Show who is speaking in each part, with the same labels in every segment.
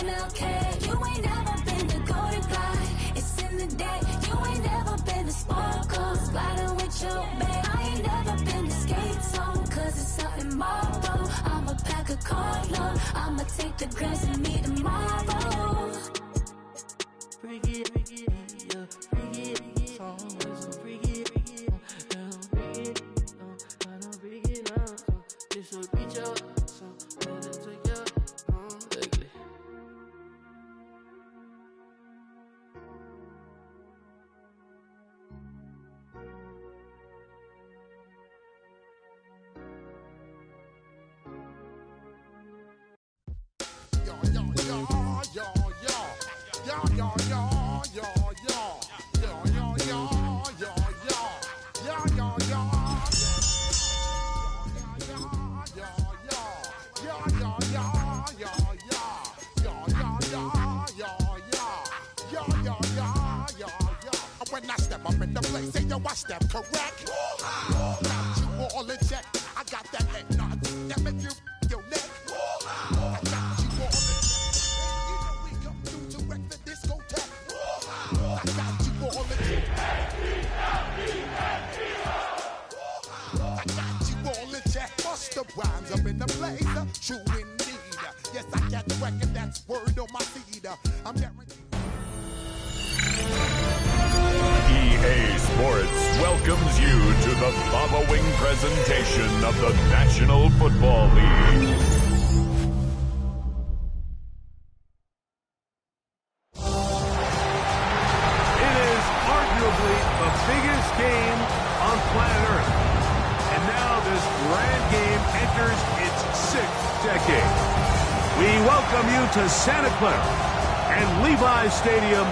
Speaker 1: MLK. You ain't never been the golden glide. It's in the day. You ain't never been the sparkle. Sliding with your babe. I ain't never been the skate zone. Cause it's something tomorrow. I'ma pack a carlo. I'ma take the grass and meet tomorrow.
Speaker 2: Bring it, yeah, bring it, song is so bring it, I don't bring it up, so this will reach out, so let it take out, lately.
Speaker 3: When I step up in the place, say yo, I step correct. Got you all in check. I got that head nod that make you your neck. I got you all in check. You know we come through to wreck the discotheque. I got you all in check. I got you all in check. Busta Rhymes up in the place. True indeed. Yes, I got the record. That's word on my feed. I'm guaranteed.
Speaker 4: EA Sports welcomes you to the following presentation of the National Football League.
Speaker 5: It is arguably the biggest game on planet Earth. And now this grand game enters its 6th decade. We welcome you to Santa Clara and Levi's Stadium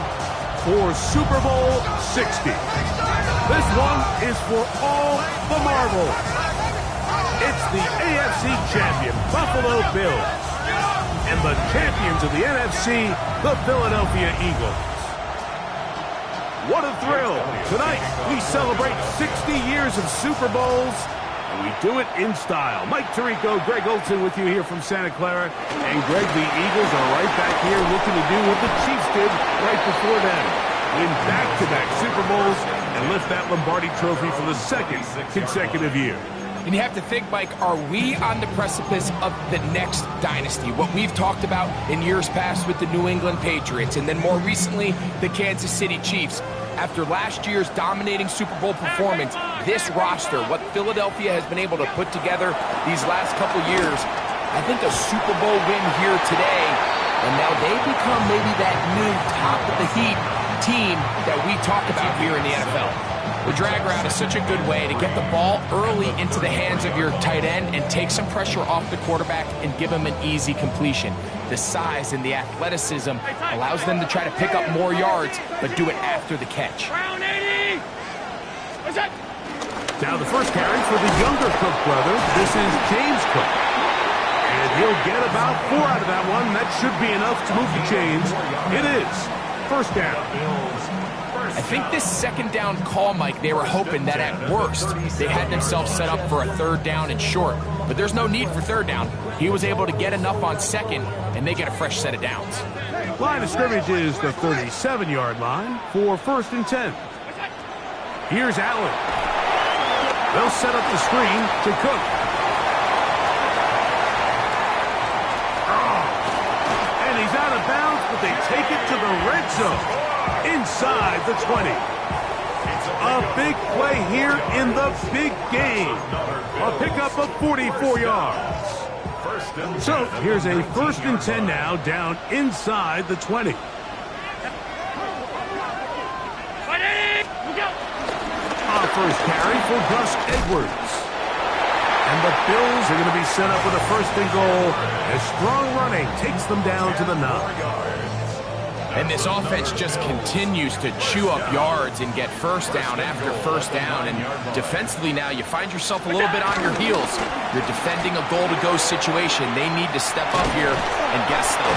Speaker 5: for Super Bowl 60. This one is for all the marbles. It's the AFC champion Buffalo Bills and the champions of the NFC, the Philadelphia Eagles. What a thrill. Tonight, we celebrate 60 years of Super Bowls, and we do it in style. Mike Tirico, Greg Olson with you here from Santa Clara. And Greg, the Eagles are right back here looking to do what the Chiefs did right before them. Win back-to-back Super Bowls and lift that Lombardi trophy for the 2nd consecutive year.
Speaker 6: And you have to think, Mike, are we on the precipice of the next dynasty? What we've talked about in years past with the New England Patriots, and then more recently, the Kansas City Chiefs. After last year's dominating Super Bowl performance, this roster, what Philadelphia has been able to put together these last couple years, I think a Super Bowl win here today, and now they become maybe that new top of the heap team that we talk about here in the NFL. The drag route is such a good way to get the ball early into the hands of your tight end and take some pressure off the quarterback and give him an easy completion. The size and the athleticism allows them to try to pick up more yards, but do it after the catch.
Speaker 5: Now the first carry for the younger Cook brothers. This is James Cook. And he'll get about 4 out of that one. That should be enough to move the chains. It is. First down.
Speaker 6: I think this second down call, Mike, they were hoping that at worst they had themselves set up for a 3rd down and short. But there's no need for 3rd down. He was able to get enough on 2nd, and they get a fresh set of downs.
Speaker 5: Line of scrimmage is the 37-yard line for 1st and 10. Here's Allen. They'll set up the screen to Cook. And he's out of bounds, but they take it to the red zone. Inside the 20. A big play here in the big game. A pickup of 44 yards. So here's a 1st and 10 now, down inside the 20. Our first carry for Gus Edwards. And the Bills are going to be set up with a 1st and goal as strong running takes them down to the 9.
Speaker 6: And this offense just continues to chew up yards and get 1st down after 1st down. And defensively now, you find yourself a little bit on your heels. You're defending a goal-to-go situation. They need to step up here and get a stop.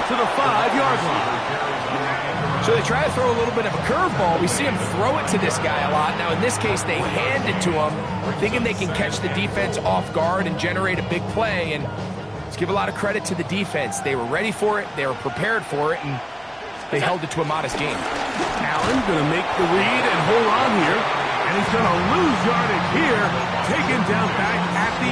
Speaker 5: To the 5-yard line.
Speaker 6: So they try to throw a little bit of a curveball. We see him throw it to this guy a lot. Now, in this case, they hand it to him, thinking they can catch the defense off guard and generate a big play. And Let's give a lot of credit to the defense. They were ready for it, they were prepared for it, and they held it to a modest game.
Speaker 5: Allen going to make the read and hold on here. And he's going to lose yardage here. Taken down back at the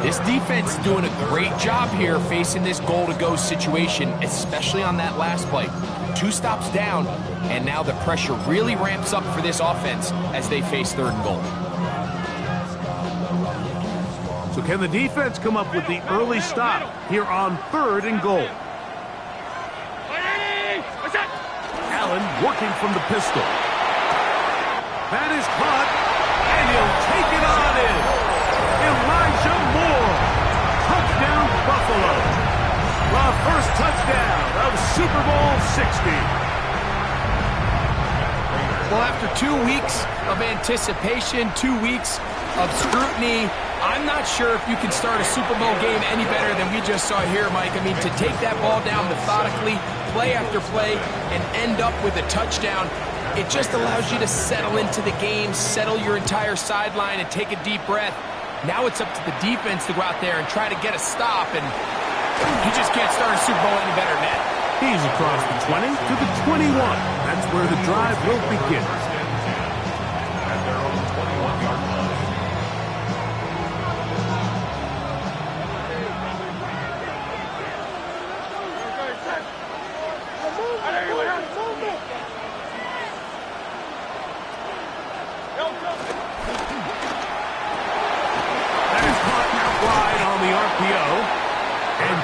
Speaker 5: 8.
Speaker 6: This defense is doing a great job here facing this goal-to-go situation, especially on that last play. 2 stops down, and now the pressure really ramps up for this offense as they face 3rd and goal.
Speaker 5: So can the defense come up with the early stop here on 3rd and goal? Allen working from the pistol. That is caught, and he'll take it on in. Elijah Moore. Touchdown, Buffalo. The first touchdown of Super Bowl 60.
Speaker 6: Well, after 2 weeks of anticipation, 2 weeks of scrutiny, I'm not sure if you can start a Super Bowl game any better than we just saw here, Mike. I mean, to take that ball down methodically, play after play, and end up with a touchdown, it just allows you to settle into the game, settle your entire sideline, and take a deep breath. Now it's up to the defense to go out there and try to get a stop, and you just can't start a Super Bowl any better than that.
Speaker 5: He's across the 20 to the 21. That's where the drive will begin.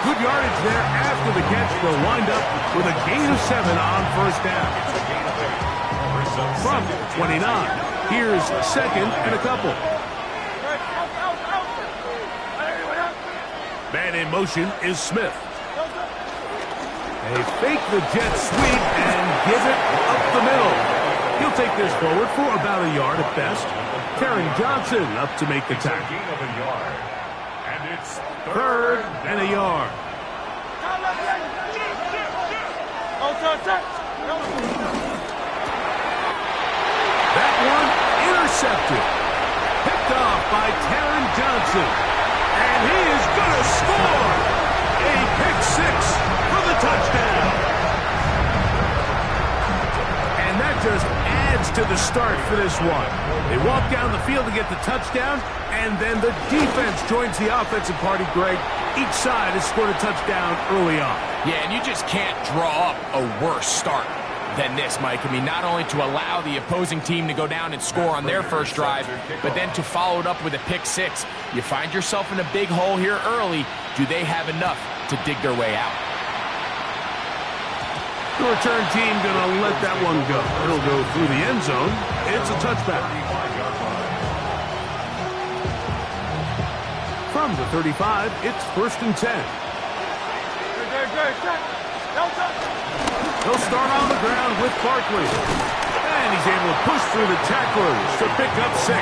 Speaker 5: Good yardage there after the catch. They'll wind up with a gain of 7 on first down. From 29, here's 2nd and a couple. Man in motion is Smith. They fake the jet sweep and give it up the middle. He'll take this forward for about a yard at best. Terry Johnson up to make the tackle. 3rd and a yard. That one intercepted. Picked off by Taron Johnson. And he is going to score. A pick 6 for the touchdown. And that just adds to the start for this one. They walk down the field to get the touchdown, and then the defense joins the offensive party, Greg. Each side has scored a touchdown early on.
Speaker 6: Yeah, and you just can't draw up a worse start than this, Mike. I mean, not only to allow the opposing team to go down and score on their first drive, but then to follow it up with a pick 6. You find yourself in a big hole here early. Do they have enough to dig their way out?
Speaker 5: The return team going to let that one go. It'll go through the end zone. It's a touchback. From the 35, it's 1st and 10. They'll start on the ground with Barkley. And he's able to push through the tacklers to pick up 6.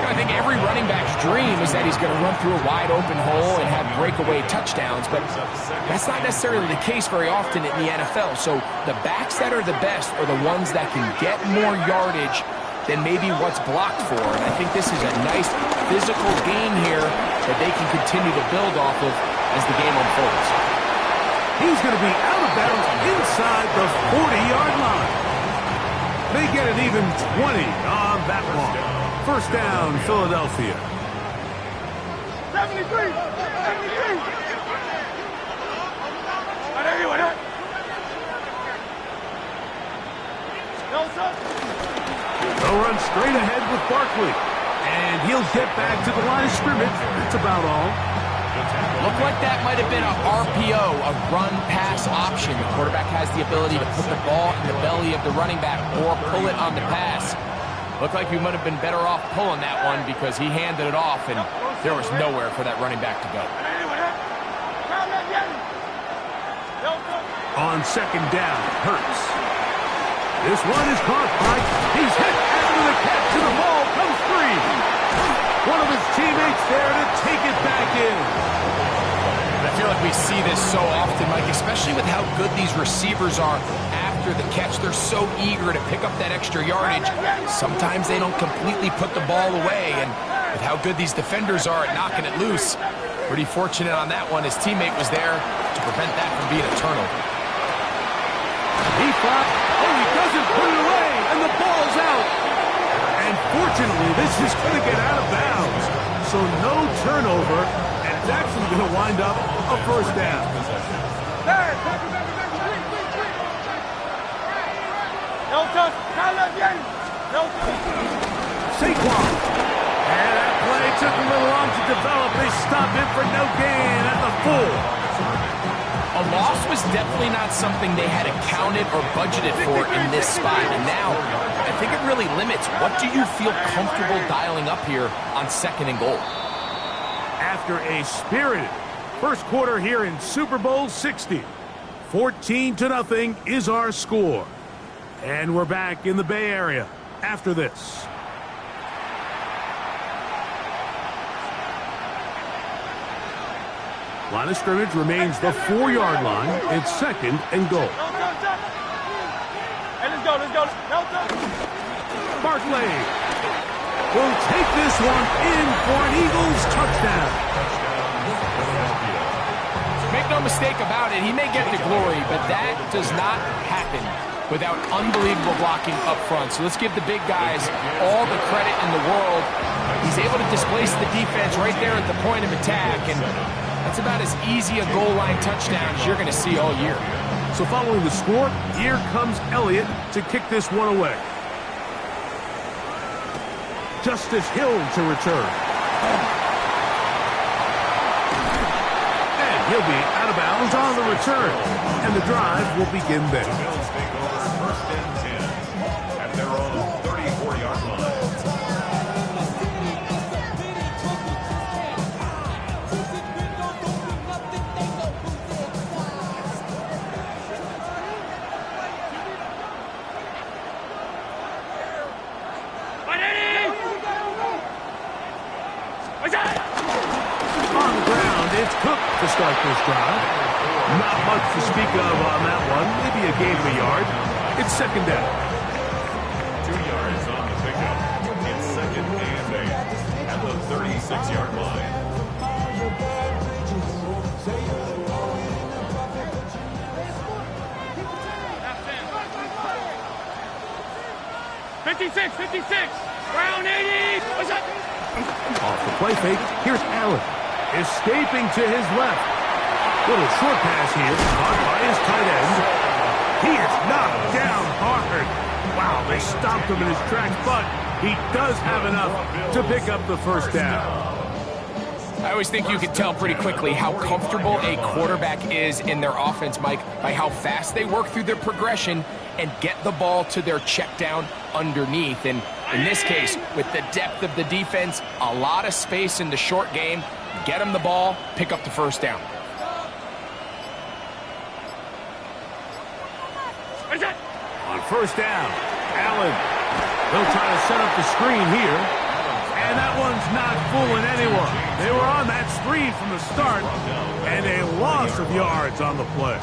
Speaker 6: I think every running back's dream is that he's going to run through a wide open hole and have breakaway touchdowns, but that's not necessarily the case very often in the NFL. So the backs that are the best are the ones that can get more yardage than maybe what's blocked for. And I think this is a nice physical gain here that they can continue to build off of as the game unfolds.
Speaker 5: He's going to be out of bounds inside the 40-yard line. They get an even 20 on that one. First down, Philadelphia.
Speaker 7: 73!
Speaker 5: They'll run straight ahead with Barkley. And he'll get back to the line of scrimmage. That's about all.
Speaker 6: Looked like that might have been a RPO, a run-pass option. The quarterback has the ability to put the ball in the belly of the running back or pull it on the pass. Looked like we might have been better off pulling that one because he handed it off, and there was nowhere for that running back to go.
Speaker 5: On 2nd down, Hurts. This one is caught by, he's hit after the catch, and the ball comes free. One of his teammates there to take it back in.
Speaker 6: I feel like we see this so often, Mike, especially with how good these receivers are after the catch. They're so eager to pick up that extra yardage. Sometimes they don't completely put the ball away, and with how good these defenders are at knocking it loose, Pretty fortunate on that one. His teammate was there to prevent that from being a turnover.
Speaker 5: He fought. Oh, he doesn't put it away, and the ball's out. And fortunately, this is going to get out of bounds. So no turnover, and it's actually going to wind up a first down. Saquon. And that play took a little long to develop. They stopped it for no gain at the full.
Speaker 6: A loss was definitely not something they had accounted or budgeted for in this spot. And now, I think it really limits. What do you feel comfortable dialing up here on 2nd and goal?
Speaker 5: After a spirited first quarter here in Super Bowl 60, 14-0 is our score. And we're back in the Bay Area after this. Line of scrimmage remains the 4-yard line. It's 2nd and goal.
Speaker 7: Hey, let's go.
Speaker 5: Barkley will take this one in for an Eagles touchdown.
Speaker 6: Make no mistake about it, he may get the glory, but that does not happen without unbelievable blocking up front. So let's give the big guys all the credit in the world. He's able to displace the defense right there at the point of attack, and that's about as easy a goal line touchdown as you're going to see all year.
Speaker 5: So following the score, here comes Elliott to kick this one away. Justice Hill to return. And he'll be out of bounds on the return. And the drive will begin there.
Speaker 4: First and 10 at their own 34-yard line.
Speaker 5: On the ground, it's Cook to start this drive. Not much to speak of on that one. Maybe a gain of a yard. It's 2nd down.
Speaker 4: 2 yards on the pickup. It's 2nd and 8 at the 36-yard line.
Speaker 7: Round 80. What's up?
Speaker 5: Off the play fake, here's Allen. Escaping to his left. Little short pass here, caught by his tight end. He is knocked down hard. Wow, they stopped him in his tracks, but he does have enough to pick up the first down.
Speaker 6: I always think you can tell pretty quickly how comfortable a quarterback is in their offense, Mike, by how fast they work through their progression and get the ball to their check down underneath. And in this case, with the depth of the defense, a lot of space in the short game, get them the ball, pick up the first down.
Speaker 5: On first down, Allen. They'll try to set up the screen here. And that one's not fooling anyone. They were on that screen from the start, and a loss of yards on the play.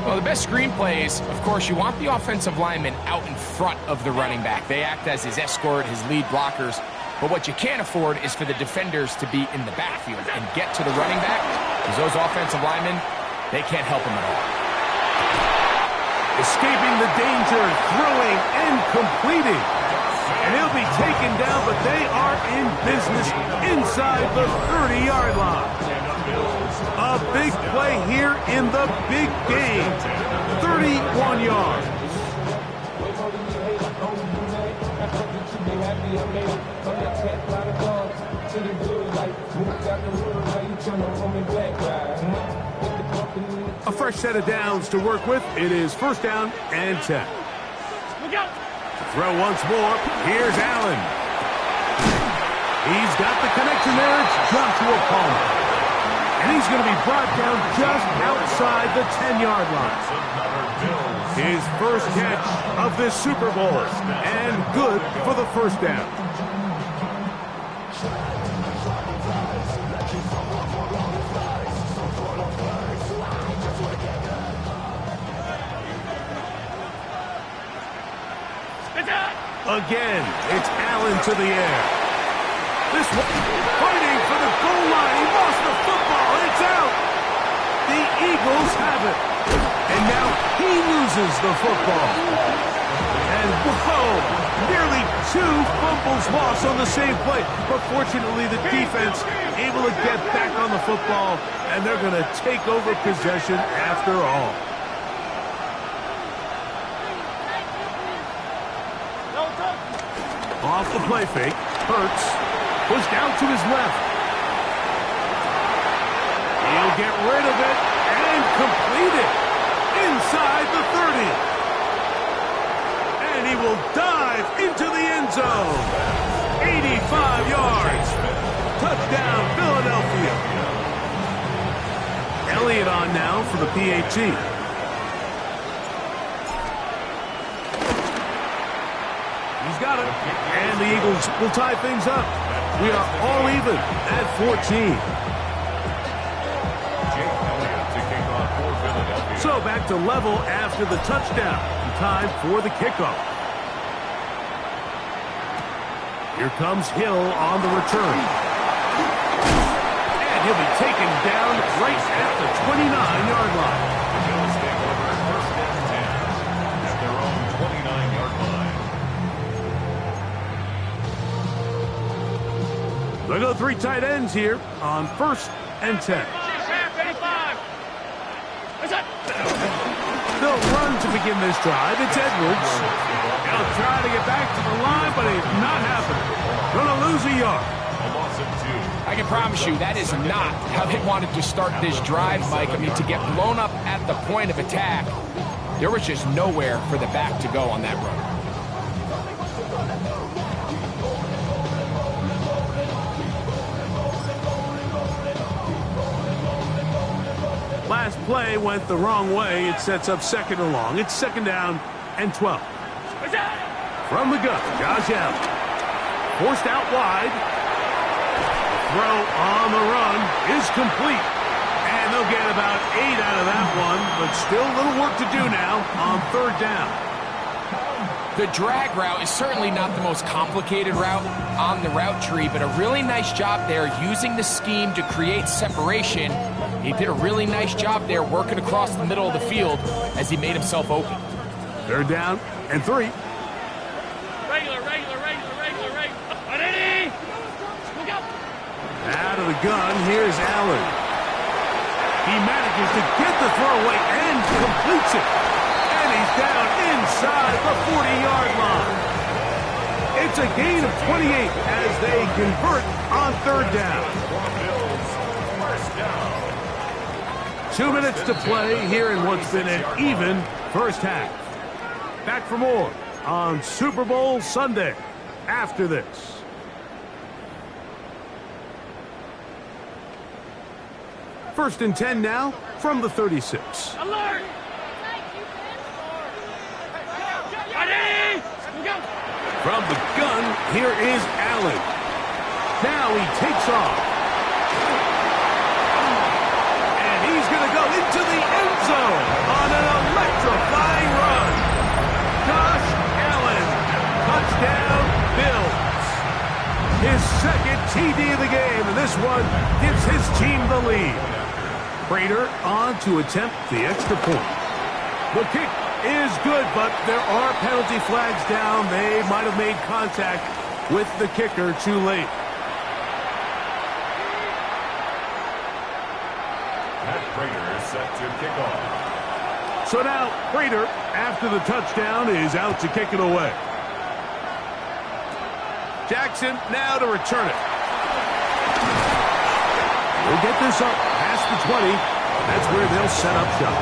Speaker 6: Well, the best screen plays, of course, you want the offensive lineman out in front of the running back. They act as his escort, his lead blockers. But what you can't afford is for the defenders to be in the backfield and get to the running back, because those offensive linemen, they can't help him at all.
Speaker 5: Escaping the danger, throwing and completing. And he'll be taken down, but they are in business inside the 30-yard line. A big play here in the big game. 31 yards. A fresh set of downs to work with. It is 1st down and 10. Throw once more. Here's Allen. He's got the connection there. It's Joshua Palmer. And he's going to be brought down just outside the 10-yard line. His first catch of this Super Bowl. And good for the first down. Again, it's Allen to the air. This one fighting for the goal line. He lost Eagles have it. And now he loses the football. And whoa, nearly 2 fumbles lost on the same play. But fortunately, the defense able to get back on the football, and they're going to take over possession after all. Off the play fake, Hurts pushed out to his left. He'll get rid of it and complete it inside the 30. And he will dive into the end zone. 85 yards. Touchdown, Philadelphia. Elliott on now for the PAT. He's got it. And the Eagles will tie things up. We are all even at 14. So back to level after the touchdown. Time for the kickoff. Here comes Hill on the return. And he'll be taken down right at the 29-yard line.
Speaker 4: First and 10 at their own 29-yard line.
Speaker 5: They go 3 tight ends here on 1st and 10. They'll run to begin this drive. It's Edwards. He'll try to get back to the line, but it's not happening. Going to lose a yard.
Speaker 6: I can promise you that is not how they wanted to start this drive, Mike. I mean, to get blown up at the point of attack, there was just nowhere for the back to go on that run.
Speaker 5: Last play went the wrong way. It sets up 2nd and long. It's 2nd down and 12. From the gun, Josh Allen. Forced out wide. Throw on the run is complete. And they'll get about 8 out of that one, but still a little work to do now on 3rd down.
Speaker 6: The drag route is certainly not the most complicated route on the route tree, but a really nice job there using the scheme to create separation. He did a really nice job there working across the middle of the field as he made himself open.
Speaker 5: 3rd down and 3.
Speaker 7: Regular. Ready? Look out.
Speaker 5: Out of the gun, here's Allen. He manages to get the throw away and completes it. And he's down inside the 40-yard line. It's a gain of 28 as they convert on 3rd down. 2 minutes to play here in what's been an even first half. Back for more on Super Bowl Sunday after this. First and 10 now from the 36.
Speaker 7: Alert! Ready? Go!
Speaker 5: From the gun, here is Allen. Now he takes off. And he's going to go into the end zone on an electrifying run. Josh Allen, touchdown Bills. His 2nd TD of the game, and this one gives his team the lead. Prater on to attempt the extra point. The kick is good, but there are penalty flags down. They might have made contact with the kicker too late.
Speaker 4: Matt Prater is set to kick off.
Speaker 5: So now Prater, after the touchdown, is out to kick it away. Jackson now to return it. We'll get this up past the 20. That's where they'll set up shop.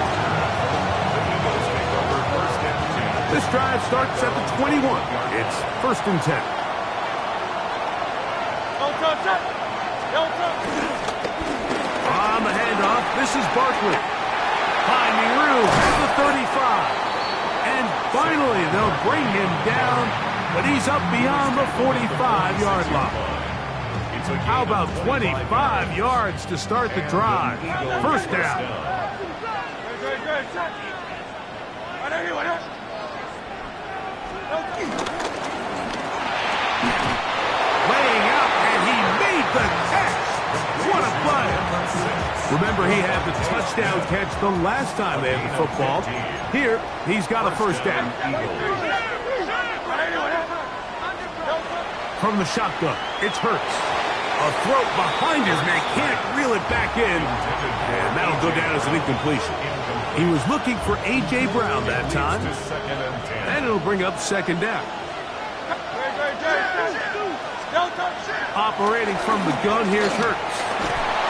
Speaker 5: This drive starts at the 21. It's 1st and 10. On the handoff, this is Barkley. Finding room at the 35. And finally, they'll bring him down, but he's up beyond the 45-yard line. How about 25 yards to start the drive? 1st down. Laying out, and he made the catch. What a play. Remember, he had the touchdown catch the last time they had the football. Here, he's got a first down. From the shotgun, it's Hurts. A throw behind his man, can't reel it back in. And that'll go down as an incompletion. He was looking for A.J. Brown that time. And it'll bring up second down. Operating from the gun, here's Hurts.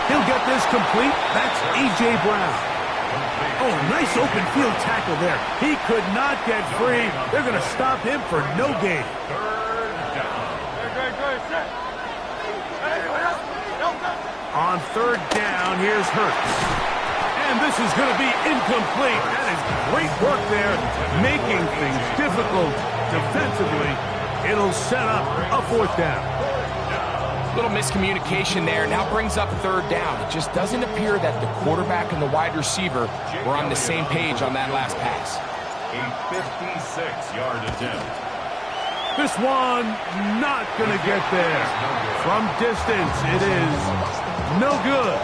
Speaker 5: He'll get this complete. That's A.J. Brown. Oh, nice open field tackle there. He could not get free. They're going to stop him for no gain. On third down, here's Hurts. And this is going to be incomplete. That is great work there, making things difficult defensively. It'll set up a fourth down.
Speaker 6: Little miscommunication there. Now brings up third down. It just doesn't appear that the quarterback and the wide receiver were on the same page on that last pass.
Speaker 4: A 56-yard attempt.
Speaker 5: This one not going to get there. From distance, it is no good.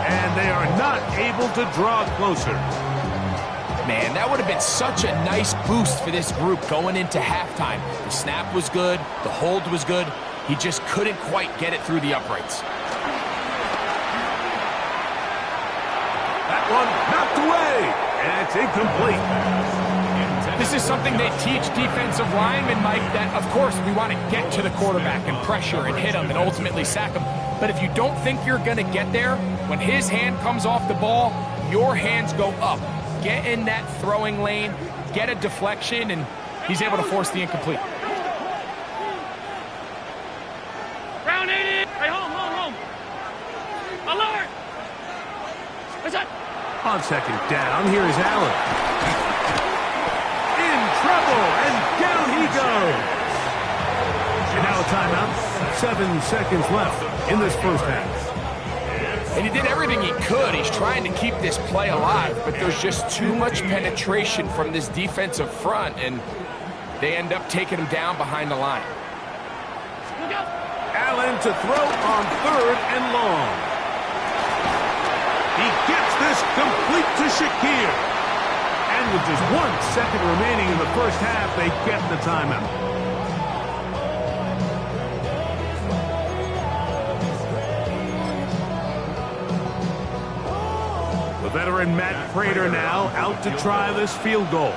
Speaker 5: And they are not able to draw closer.
Speaker 6: Man, that would have been such a nice boost for this group going into halftime. The snap was good. The hold was good. He just couldn't quite get it through the uprights.
Speaker 5: That one knocked away, and it's incomplete.
Speaker 6: This is something they teach defensive linemen, Mike, that, of course, we want to get to the quarterback and pressure and hit him and ultimately sack him. But if you don't think you're going to get there, when his hand comes off the ball, your hands go up. Get in that throwing lane, get a deflection, and he's able to force the incomplete.
Speaker 7: Round 80. Hey, home. Alert. What's that?
Speaker 5: On second down, here is Allen. In trouble, and down he goes. And now a timeout. 7 seconds left in this first half.
Speaker 6: And he did everything he could. He's trying to keep this play alive, but there's just too much penetration from this defensive front, and they end up taking him down behind the line.
Speaker 5: Allen to throw on third and long. He gets this complete to Shakir. And with just 1 second remaining in the first half, they get the timeout. The veteran Matt Prater now out to try this field goal.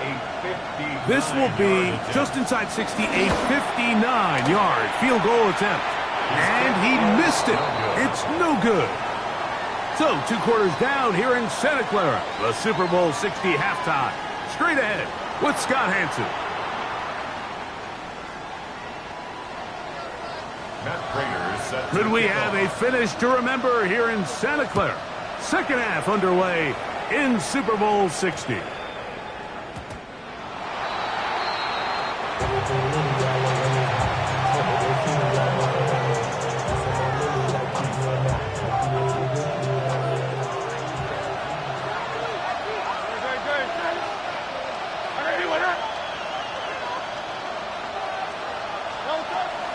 Speaker 5: This will be just inside 60, a 59-yard field goal attempt. And he missed it. It's no good. So 2 quarters down here in Santa Clara. The Super Bowl 60 halftime. Straight ahead with Scott Hansen. Could we have a finish to remember here in Santa Clara? Second half underway in Super Bowl 60.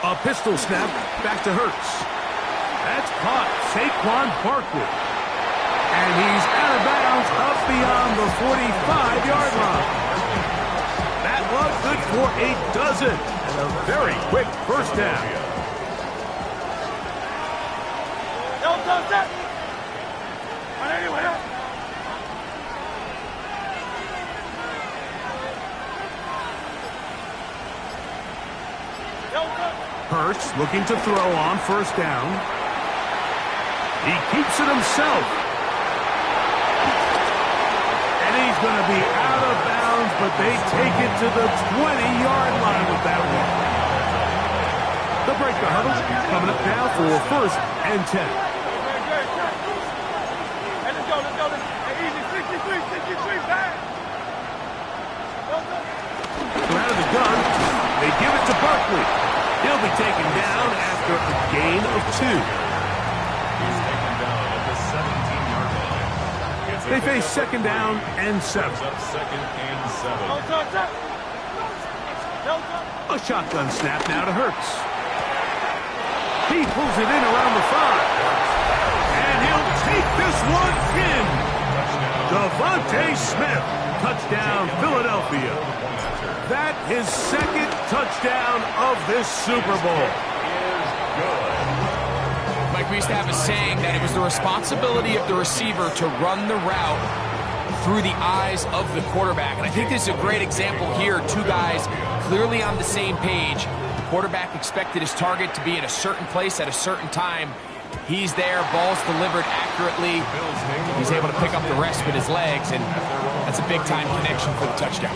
Speaker 5: A pistol snap back to Hurts. That's caught. Saquon Barkley. And he's out of bounds up beyond the 45-yard line. That was good for a dozen. And a very quick first down. Hurts looking to throw on first down. He keeps it himself. And he's going to be out of bounds, but they take it to the 20-yard line with that one. They'll break the huddle. Coming up now for first and 10.
Speaker 7: Let's go. Easy, 63, back.
Speaker 5: So out of the gun, they give it to Barkley. He'll be taken down after a gain of 2.
Speaker 4: He's taken down at the 17-yard line.
Speaker 5: They face second down and 7.
Speaker 4: Up second and 7.
Speaker 5: A shotgun snap now to Hurts. He pulls it in around the 5. And he'll take this one in. Devontae Smith, touchdown Philadelphia. That his second touchdown of this Super Bowl.
Speaker 6: Mike, we used to have a saying that it was the responsibility of the receiver to run the route through the eyes of the quarterback. And I think this is a great example here. Two guys clearly on the same page. The quarterback expected his target to be in a certain place at a certain time. He's there, ball's delivered accurately. He's able to pick up the rest with his legs, and that's a big-time connection for the touchdown.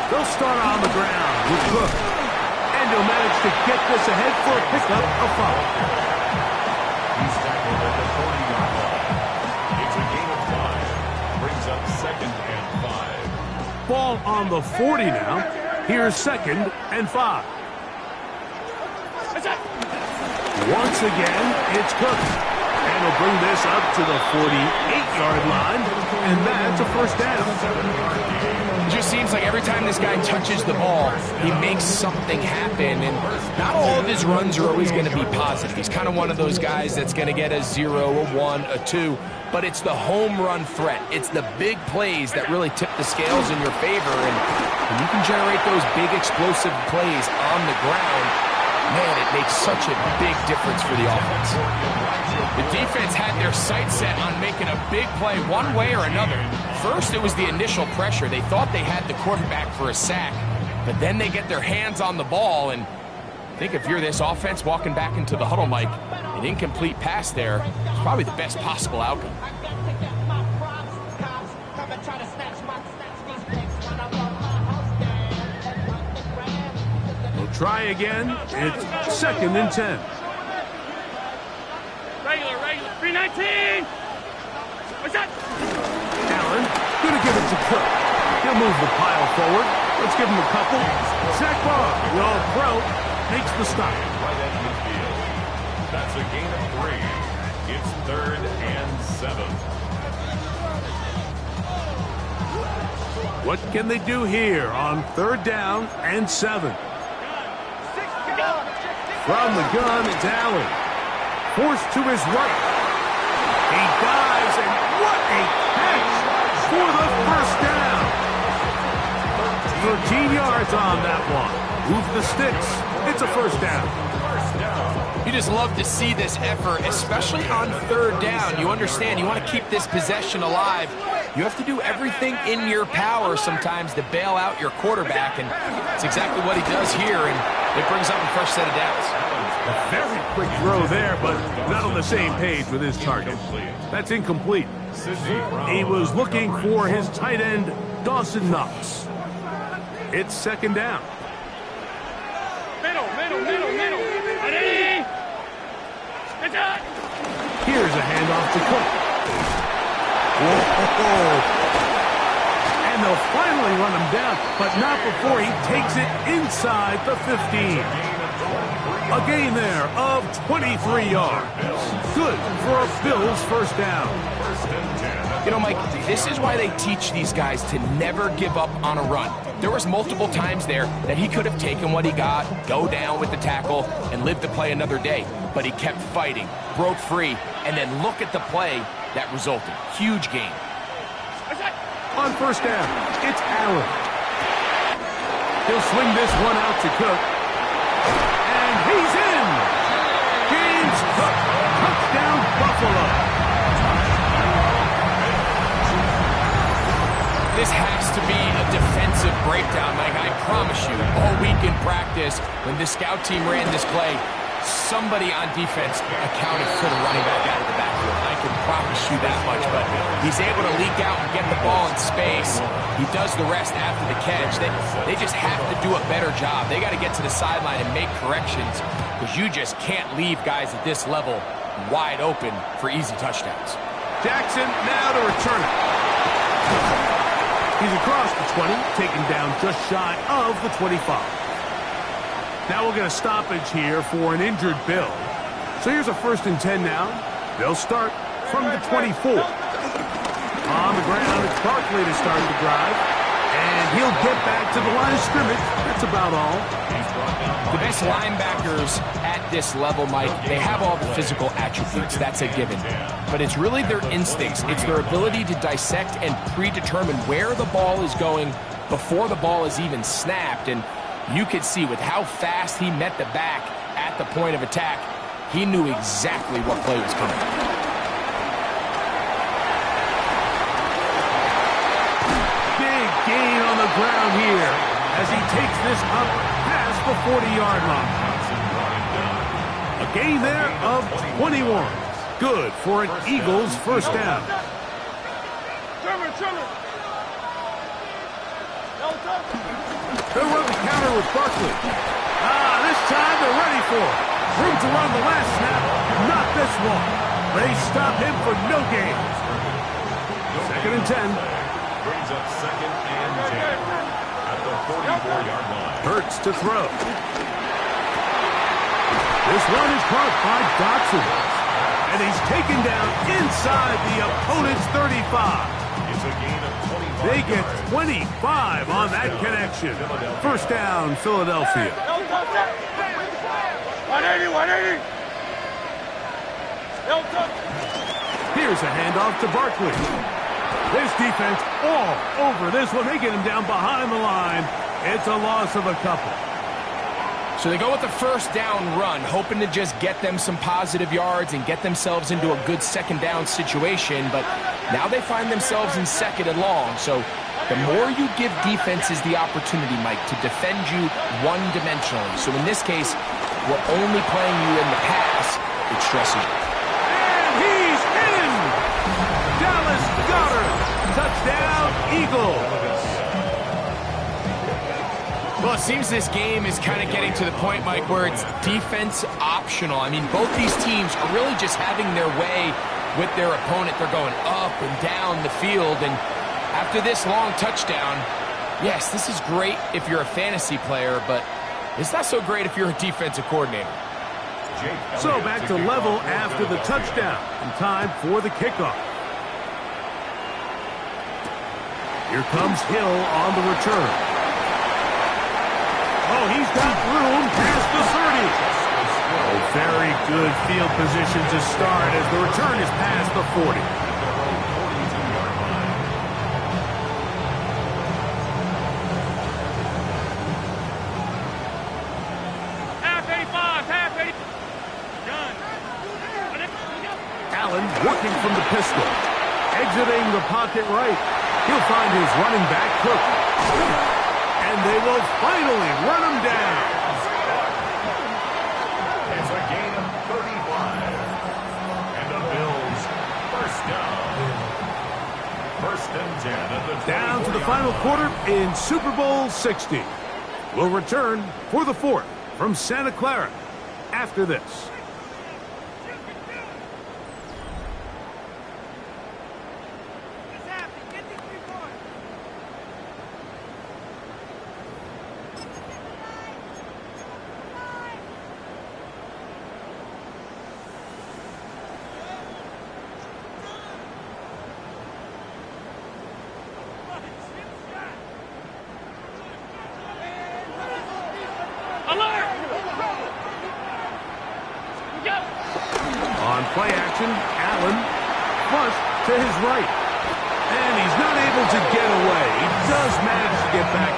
Speaker 5: They'll start on the ground with Cook. And he'll manage to get this ahead for a pickup of 5.
Speaker 4: He's tackled at the 40-yard line. It's a gain of 5. Brings up 2nd and 5.
Speaker 5: Ball on the 40 now. Here's 2nd and 5. Once again, it's Cook. And he'll bring this up to the 48-yard line. And that's a first down.
Speaker 6: It just seems like every time this guy touches the ball, he makes something happen, and not all of his runs are always going to be positive. He's kind of one of those guys that's going to get a 0, a 1, a 2, but it's the home run threat. It's the big plays that really tip the scales in your favor, and when you can generate those big explosive plays on the ground, man, it makes such a big difference for the offense. The defense had their sights set on making a big play one way or another. First, it was the initial pressure. They thought they had the quarterback for a sack, but then they get their hands on the ball, and I think if you're this offense walking back into the huddle, Mike, an incomplete pass there is probably the best possible outcome.
Speaker 5: We'll try again. It's 2nd and 10.
Speaker 7: Regular. 319. What's that?
Speaker 5: Allen, gonna give it to Cook. He'll move the pile forward. Let's give him a couple. Zach Barr, the all-pro, makes the stop.
Speaker 4: Right at midfield. That's a gain of 3. It's 3rd and 7.
Speaker 5: What can they do here on 3rd down and 7? From the gun, it's Allen. Forced to his right. He dives, and what a catch for the first down. 13 yards on that one. Move the sticks. It's a first down.
Speaker 6: You just love to see this effort, especially on 3rd down. You understand, you want to keep this possession alive. You have to do everything in your power sometimes to bail out your quarterback, and it's exactly what he does here, and it brings up the first set of downs.
Speaker 5: A very quick throw there, but not on the same page with his target. That's incomplete. He was looking for his tight end, Dawson Knox. It's 2nd down.
Speaker 7: Middle. Ready? It's up.
Speaker 5: Here's a handoff to Cook. Whoa. And they'll finally run him down, but not before he takes it inside the 15. A gain there of 23 yards. Good for a Bills first down.
Speaker 6: You know, Mike, this is why they teach these guys to never give up on a run. There was multiple times there that he could have taken what he got, go down with the tackle, and live to play another day. But he kept fighting, broke free, and then look at the play that resulted. Huge gain.
Speaker 5: On first down, it's Allen. He'll swing this one out to Cook. And he's in! James Cook, touchdown Buffalo.
Speaker 6: This has to be a defensive breakdown, Mike. I promise you, all week in practice, when the scout team ran this play, somebody on defense accounted for the running back out of the backfield. I can promise you that much, but he's able to leak out and get the ball in space. He does the rest after the catch. They just have to do a better job. They got to get to the sideline and make corrections, because you just can't leave guys at this level wide open for easy touchdowns.
Speaker 5: Jackson now to return it. He's across the 20, taken down just shy of the 25. Now we'll get a stoppage here for an injured Bill. So here's a 1st and 10 now. They'll start from the 24. On the ground, it's Barkley to start the drive. And he'll get back to the line of scrimmage. That's about all.
Speaker 6: The best linebackers at this level, Mike, they have all the physical attributes. That's a given. But it's really their instincts. It's their ability to dissect and predetermine where the ball is going before the ball is even snapped. And you could see with how fast he met the back at the point of attack, he knew exactly what play was coming.
Speaker 5: Big gain on the ground here as he takes this up past the 40-yard line. A gain there of 21. Good for an Eagles first down. They'll run the counter with Barkley. This time they're ready for it. Room to run the last snap. Not this one. They stop him for no gain. 2nd and 10.
Speaker 4: Brings up 2nd and 10 at the 44-yard line.
Speaker 5: Hurts to throw. This one is caught by Dotson. And he's taken down inside the opponent's 35.
Speaker 4: It's a gain of 25
Speaker 5: They get
Speaker 4: yards.
Speaker 5: 25 on that connection. First down, Philadelphia.
Speaker 7: 180.
Speaker 5: Here's a handoff to Barkley. This defense all over this one. They get him down behind the line. It's a loss of a couple.
Speaker 6: So they go with the first down run, hoping to just get them some positive yards and get themselves into a good second down situation. But now they find themselves in 2nd and long. So the more you give defenses the opportunity, Mike, to defend you one-dimensionally. So in this case, we're only playing you in the pass. It stresses you.
Speaker 5: And he's in! Dallas Goedert. Touchdown, Eagles.
Speaker 6: Well, it seems this game is kind of getting to the point, Mike, where it's defense optional. I mean, both these teams are really just having their way with their opponent. They're going up and down the field. And after this long touchdown, yes, this is great if you're a fantasy player, but it's not so great if you're a defensive coordinator.
Speaker 5: So back to level after the touchdown. And time for the kickoff. Here comes Hill on the return. Oh, he's got room past the 30. Oh, very good field position to start as the return is past the 40.
Speaker 7: Half 85, half 80. Done.
Speaker 5: Allen working from the pistol. Exiting the pocket right. He'll find his running back, Cook. And they will finally run him down.
Speaker 4: It's a gain of 35. And the Bills first down. 1st and 10 at the
Speaker 5: Down to the final quarter in Super Bowl 60. We'll return for the 4th from Santa Clara after this. On play action, Allen flushed to his right. And he's not able to get away. He does manage to get back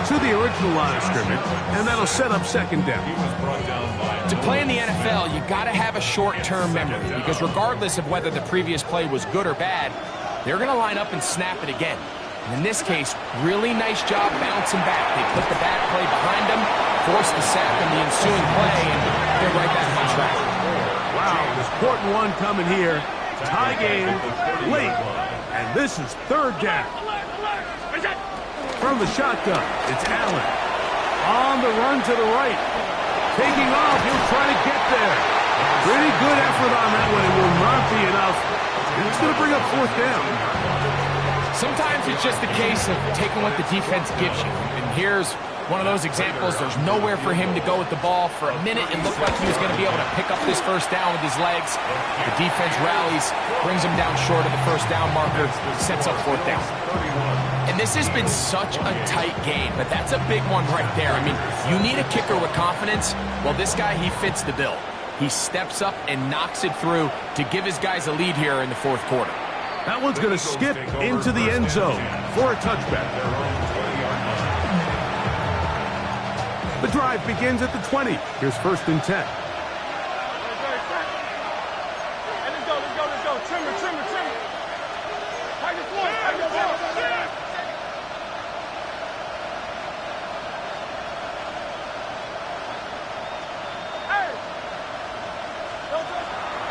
Speaker 5: to the original line of scrimmage, and that'll set up 2nd down.
Speaker 6: To play in the NFL, you got to have a short-term memory, because regardless of whether the previous play was good or bad, they're going to line up and snap it again. And in this case, really nice job bouncing back. They put the bad play behind them, forced the sack in the ensuing play, and they're right back on track.
Speaker 5: Wow, important one coming here. Tie game, late, and this is 3rd down. From the shotgun, it's Allen. On the run to the right. Taking off, he'll try to get there. Pretty good effort on that one. It will not be enough. It's going to bring up 4th down.
Speaker 6: Sometimes it's just a case of taking what the defense gives you. And here's One of those examples, there's nowhere for him to go with the ball. For a minute, it looked like he was going to be able to pick up this first down with his legs. The defense rallies, brings him down short of the first down marker, sets up fourth down. And this has been such a tight game, but that's a big one right there. I mean, you need a kicker with confidence. Well, this guy, he fits the bill. He steps up and knocks it through to give his guys a lead here in the fourth quarter.
Speaker 5: That one's going to skip into the end zone for a touchback. The drive begins at the 20. Here's 1st and 10.
Speaker 7: Let's go. Trimmer. Take the point.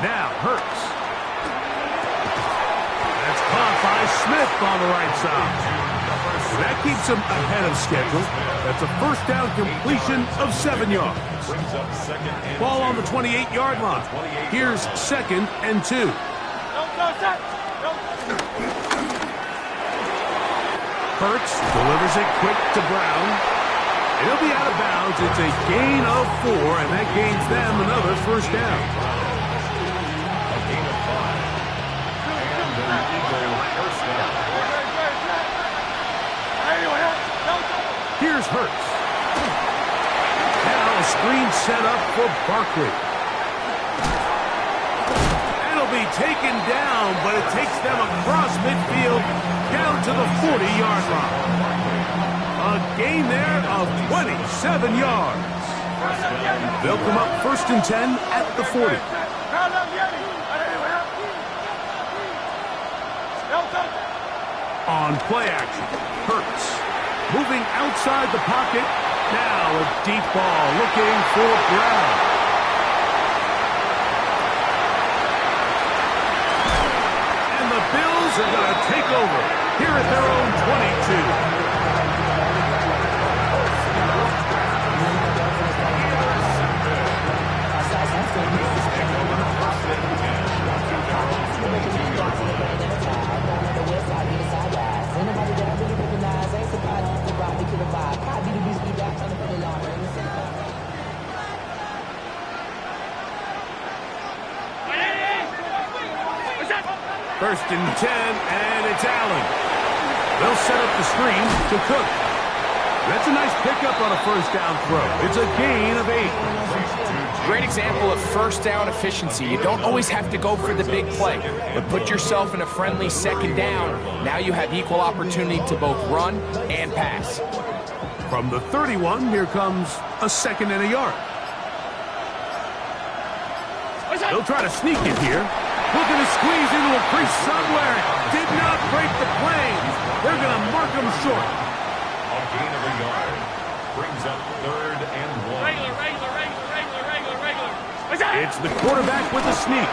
Speaker 5: Now Hurts. That's caught by Smith on the right side. That keeps him ahead of schedule. That's a first down completion of 7 yards. Ball on the 28-yard line. Here's 2nd and 2. Hurts delivers it quick to Brown. He'll be out of bounds. It's a gain of 4, and that gains them another first down. Here's Hurts. Now a screen set up for Barkley. It'll be taken down, but it takes them across midfield down to the 40-yard line. A gain there of 27 yards. They'll come up 1st and 10 at the 40. On play action, Hurts. Moving outside the pocket. Now a deep ball looking for Brown. And the Bills are going to take over here at their own 22. First and 10, and it's Allen. They'll set up the screen to Cook. That's a nice pickup on a first down throw. It's a gain of 8.
Speaker 6: Great example of first down efficiency. You don't always have to go for the big play, but put yourself in a friendly second down. Now you have equal opportunity to both run and pass.
Speaker 5: From the 31, here comes a 2nd and a yard. They'll try to sneak it here. Looking to squeeze into a crease somewhere. Did not break the plane. They're going to mark him short.
Speaker 4: A gain of a yard. Brings up 3rd and 1.
Speaker 7: Regular.
Speaker 5: It's the quarterback with the sneak.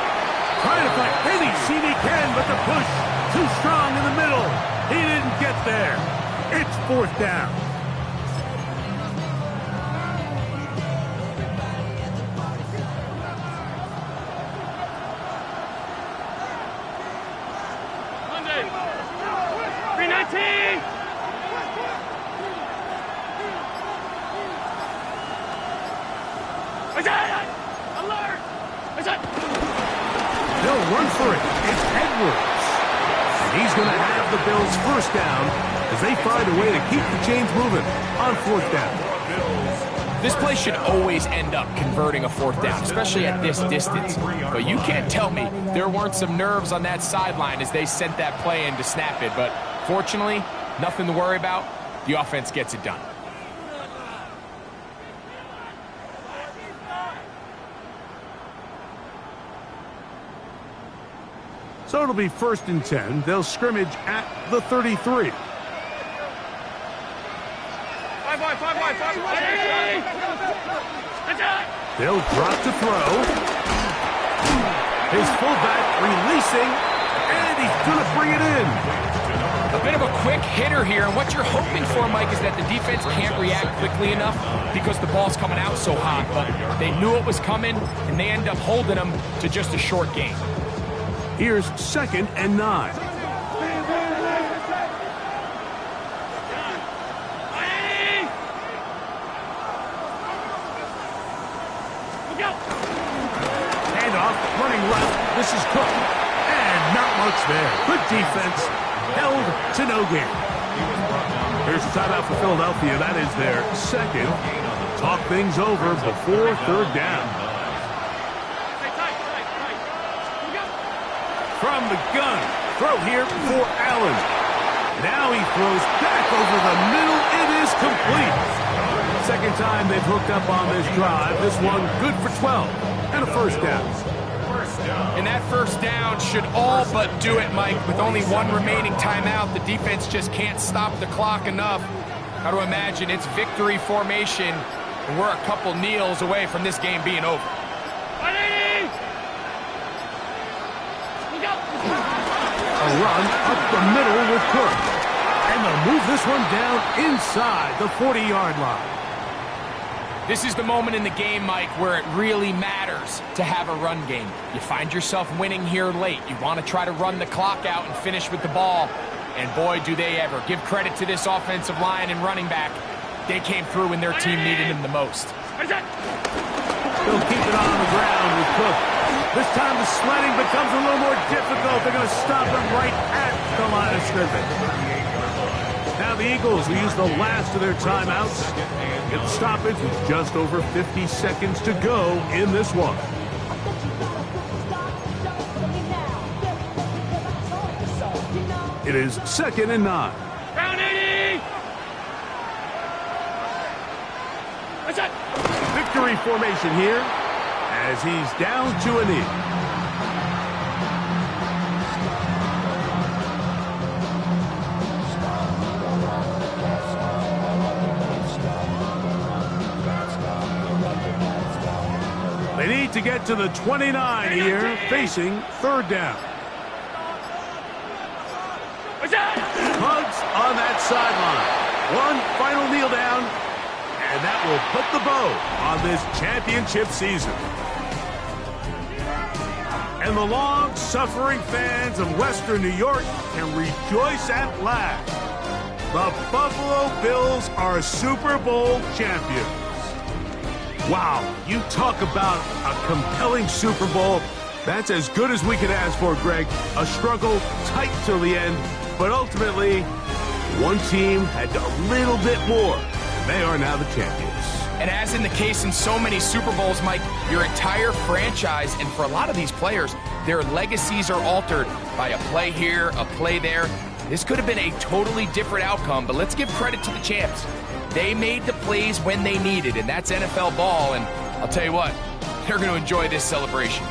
Speaker 5: Trying to find any seam he can, but the push too strong in the middle. He didn't get there. It's 4th down. They'll run for it. It's Edwards. And he's going to have the Bills first down as they find a way to keep the chains moving on 4th down.
Speaker 6: This play should always end up converting a 4th down, especially at this distance. But you can't tell me there weren't some nerves on that sideline as they sent that play in to snap it. But fortunately, nothing to worry about. The offense gets it done.
Speaker 5: So it'll be 1st and 10. They'll scrimmage at the 33. They'll drop to throw. His fullback releasing, and he's going to bring it in.
Speaker 6: A bit of a quick hitter here, and what you're hoping for, Mike, is that the defense can't react quickly enough because the ball's coming out so hot. But they knew it was coming, and they end up holding them to just a short gain.
Speaker 5: Here's 2nd and 9. mistakes there. Good defense, held to no gain. Here's the timeout for Philadelphia. That is their second. Talk things over before third down. From the gun, throw here for Allen. Now he throws back over the middle. It is complete. Second time they've hooked up on this drive. This one good for 12 and a first down.
Speaker 6: And that first down should all but do it, Mike. With only one remaining timeout, the defense just can't stop the clock enough. Got to imagine it's victory formation, and we're a couple kneels away from this game being over.
Speaker 5: A run up the middle with Cook. And they'll move this one down inside the 40-yard line.
Speaker 6: This is the moment in the game, Mike, where it really matters to have a run game. You find yourself winning here late. You want to try to run the clock out and finish with the ball. And boy, do they ever. Give credit to this offensive line and running back. They came through when their team needed them the most.
Speaker 5: They'll keep it on the ground with Cook. This time the sledding becomes a little more difficult. They're going to stop him right at the line of scrimmage. Now the Eagles will use the last of their timeouts. Get the stoppage with just over 50 seconds to go in this one. It is 2nd and 9.
Speaker 7: Round 80! What's that?
Speaker 5: Victory formation here as he's down to a knee. They need to get to the 29 here, facing third down. Hugs on that sideline. One final kneel down, and that will put the bow on this championship season. And the long-suffering fans of Western New York can rejoice at last. The Buffalo Bills are Super Bowl champions. Wow, you talk about a compelling Super Bowl. That's as good as we could ask for, Greg. A struggle tight till the end, but ultimately, one team had a little bit more. They are now the champions.
Speaker 6: And as in the case in so many Super Bowls, Mike, your entire franchise, and for a lot of these players, their legacies are altered by a play here, a play there. This could have been a totally different outcome, but let's give credit to the champs. They made the plays when they needed, and that's NFL ball, and I'll tell you what, they're going to enjoy this celebration.